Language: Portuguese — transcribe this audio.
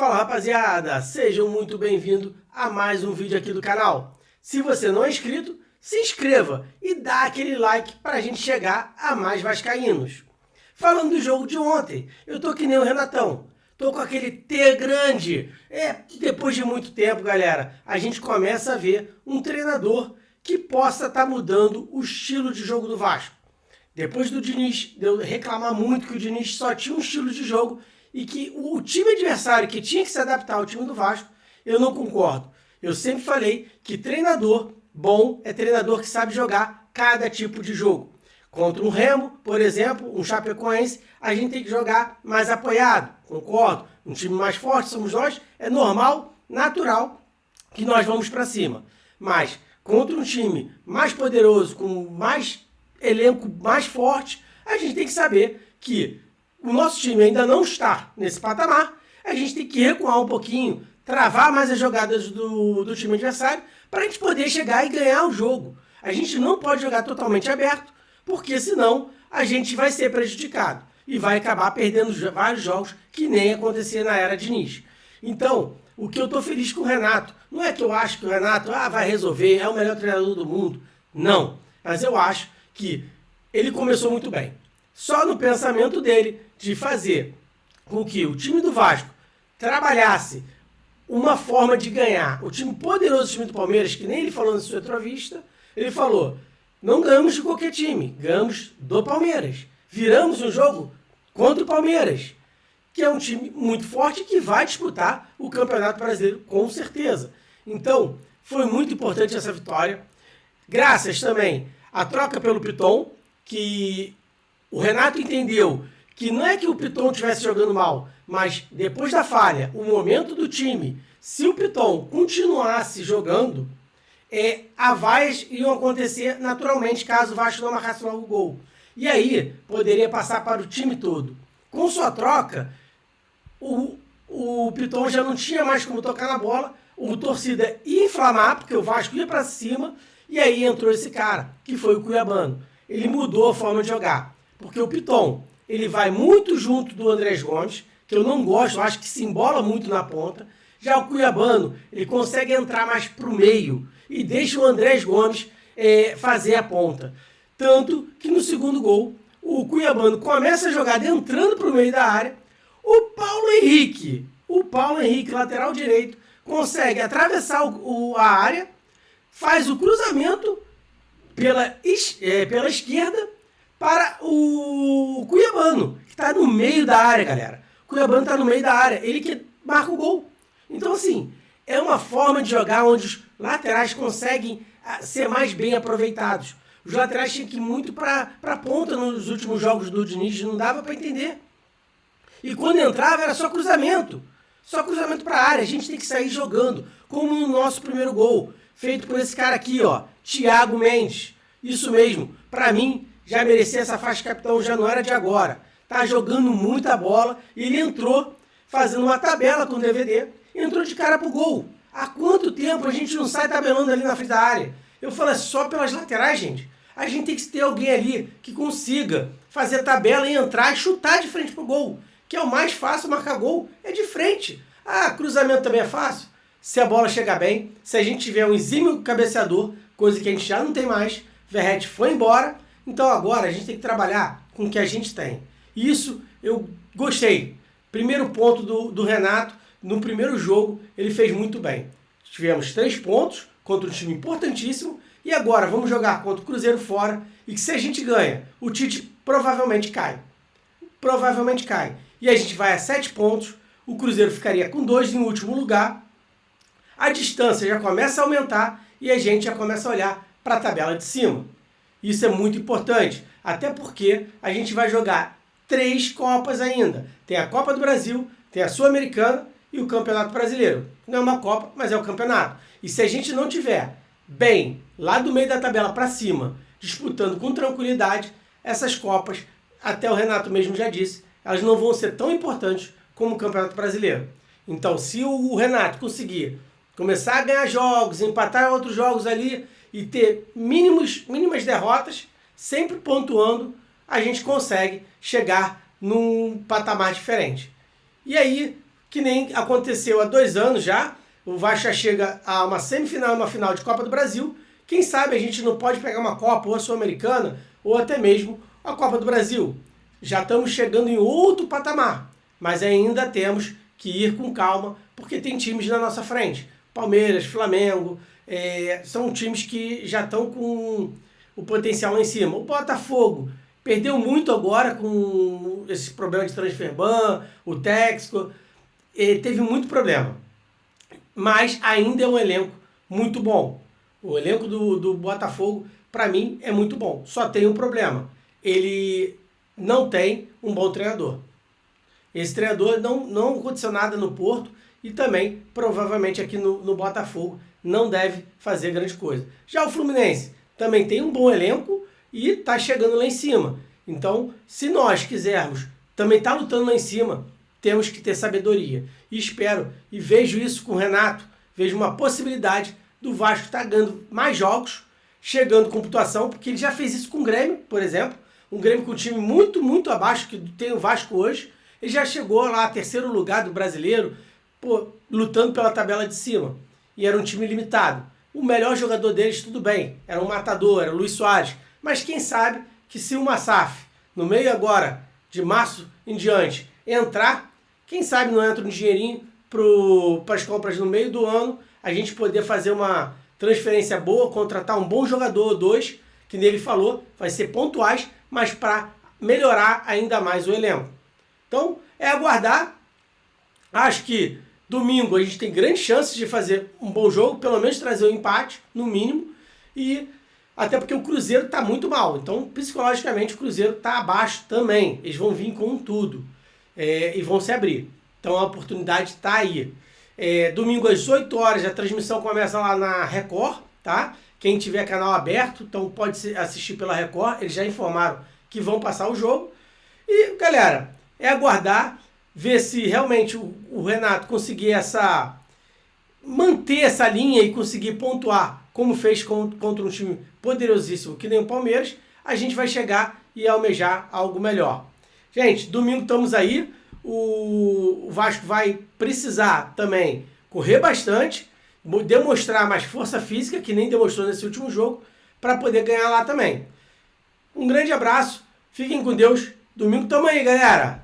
Fala rapaziada, sejam muito bem-vindos a mais um vídeo aqui do canal. Se você não é inscrito, se inscreva e dá aquele like para a gente chegar a mais vascaínos. Falando do jogo de ontem, eu tô que nem o Renatão, tô com aquele T grande. Depois de muito tempo, galera, a gente começa a ver um treinador que possa estar mudando o estilo de jogo do Vasco. Depois do Diniz, de eu reclamar muito que o Diniz só tinha um estilo de jogo e que o time adversário que tinha que se adaptar ao time do Vasco, eu não concordo. Eu sempre falei que treinador bom é treinador que sabe jogar cada tipo de jogo. Contra um Remo, por exemplo, um Chapecoense, a gente tem que jogar mais apoiado, concordo. Um time mais forte somos nós, é normal, natural que nós vamos para cima. Mas contra um time mais poderoso, com mais elenco mais forte, a gente tem que saber que o nosso time ainda não está nesse patamar, a gente tem que recuar um pouquinho, travar mais as jogadas do time adversário, para a gente poder chegar e ganhar o jogo. A gente não pode jogar totalmente aberto, porque senão a gente vai ser prejudicado e vai acabar perdendo vários jogos que nem acontecia na era Diniz. Então, o que eu estou feliz com o Renato, não é que eu acho que o Renato vai resolver, é o melhor treinador do mundo, não. Mas eu acho que ele começou muito bem. Só no pensamento dele de fazer com que o time do Vasco trabalhasse uma forma de ganhar. O time poderoso, o time do Palmeiras, que nem ele falou na sua entrevista, ele falou, não ganhamos de qualquer time, ganhamos do Palmeiras. Viramos um jogo contra o Palmeiras, que é um time muito forte que vai disputar o Campeonato Brasileiro com certeza. Então, foi muito importante essa vitória. Graças também à troca pelo Piton, que o Renato entendeu que não é que o Piton estivesse jogando mal, mas depois da falha, o momento do time, se o Piton continuasse jogando, avaias iam acontecer naturalmente caso o Vasco não marcasse logo o gol. E aí poderia passar para o time todo. Com sua troca, o Piton já não tinha mais como tocar na bola, o torcida ia inflamar, porque o Vasco ia para cima, e aí entrou esse cara, que foi o Cuiabano. Ele mudou a forma de jogar, porque o Piton, ele vai muito junto do Andrés Gomes, que eu não gosto, eu acho que se embola muito na ponta. Já o Cuiabano, ele consegue entrar mais para o meio e deixa o Andrés Gomes fazer a ponta. Tanto que no segundo gol, o Cuiabano começa a jogada entrando para o meio da área. O Paulo Henrique, lateral direito, consegue atravessar a área, faz o cruzamento pela esquerda para o Cuiabano, que está no meio da área, galera. O Cuiabano está no meio da área, ele que marca o gol. Então, assim, é uma forma de jogar onde os laterais conseguem ser mais bem aproveitados. Os laterais tinham que ir muito para a ponta nos últimos jogos do Diniz, não dava para entender. E quando entrava era só cruzamento para a área. A gente tem que sair jogando, como no nosso primeiro gol, feito por esse cara aqui, ó, Thiago Mendes. Isso mesmo, para mim, já merecia essa faixa de capitão, já não era de agora. Tá jogando muita bola e ele entrou fazendo uma tabela com o DVD, entrou de cara pro gol. Há quanto tempo a gente não sai tabelando ali na frente da área? Eu falo, é só pelas laterais, gente. A gente tem que ter alguém ali que consiga fazer a tabela e entrar e chutar de frente pro gol, que é o mais fácil, marcar gol é de frente. Cruzamento também é fácil. Se a bola chegar bem, se a gente tiver um exímio cabeceador, coisa que a gente já não tem mais, Verratti foi embora, então agora a gente tem que trabalhar com o que a gente tem. Isso eu gostei. Primeiro ponto do Renato, no primeiro jogo, ele fez muito bem. Tivemos 3 pontos contra um time importantíssimo e agora vamos jogar contra o Cruzeiro fora e que se a gente ganha, o Tite provavelmente cai. Provavelmente cai. E a gente vai a 7 pontos, o Cruzeiro ficaria com 2 em último lugar, a distância já começa a aumentar e a gente já começa a olhar para a tabela de cima. Isso é muito importante, até porque a gente vai jogar 3 Copas ainda. Tem a Copa do Brasil, tem a Sul-Americana e o Campeonato Brasileiro. Não é uma Copa, mas é o campeonato. E se a gente não tiver bem lá do meio da tabela para cima, disputando com tranquilidade, essas Copas, até o Renato mesmo já disse, elas não vão ser tão importantes como o Campeonato Brasileiro. Então, se o Renato conseguir começar a ganhar jogos, empatar outros jogos ali e ter mínimas derrotas, sempre pontuando, a gente consegue chegar num patamar diferente. E aí, que nem aconteceu há 2 anos já. O Vasco já chega a uma semifinal e uma final de Copa do Brasil. Quem sabe a gente não pode pegar uma Copa ou a Sul-Americana ou até mesmo a Copa do Brasil. Já estamos chegando em outro patamar, mas ainda temos que ir com calma, porque tem times na nossa frente. Palmeiras, Flamengo, são times que já estão com o potencial lá em cima. O Botafogo perdeu muito agora com esse problema de transfer ban, o Texco, teve muito problema. Mas ainda é um elenco muito bom. O elenco do Botafogo, para mim, é muito bom. Só tem um problema. Ele não tem um bom treinador. Esse treinador não aconteceu nada no Porto e também, provavelmente, aqui no Botafogo não deve fazer grande coisa. Já o Fluminense também tem um bom elenco e está chegando lá em cima. Então, se nós quisermos também estar lutando lá em cima, temos que ter sabedoria. E espero e vejo isso com o Renato, vejo uma possibilidade do Vasco estar ganhando mais jogos, chegando com pontuação, porque ele já fez isso com o Grêmio, por exemplo. Um Grêmio com um time muito, muito abaixo que tem o Vasco hoje. Ele já chegou lá, terceiro lugar do brasileiro, lutando pela tabela de cima. E era um time limitado. O melhor jogador deles, tudo bem, era um matador, era o Luis Soares. Mas quem sabe que se o Massaf, no meio agora, de março em diante, entrar, quem sabe não entra um dinheirinho para as compras no meio do ano, a gente poder fazer uma transferência boa, contratar um bom jogador ou dois, que nele falou, vai ser pontuais, mas para melhorar ainda mais o elenco. Então, é aguardar. Acho que domingo a gente tem grandes chances de fazer um bom jogo, pelo menos trazer um empate, no mínimo, e até porque o Cruzeiro está muito mal. Então, psicologicamente, o Cruzeiro está abaixo também. Eles vão vir com tudo e vão se abrir. Então, a oportunidade está aí. Domingo às 8 horas, a transmissão começa lá na Record, tá? Quem tiver canal aberto, então pode assistir pela Record. Eles já informaram que vão passar o jogo. E, galera, é aguardar, ver se realmente o Renato conseguir manter essa linha e conseguir pontuar, como fez contra um time poderosíssimo que nem o Palmeiras, a gente vai chegar e almejar algo melhor. Gente, domingo estamos aí. O Vasco vai precisar também correr bastante, demonstrar mais força física, que nem demonstrou nesse último jogo, para poder ganhar lá também. Um grande abraço, fiquem com Deus. Domingo tamo aí, galera!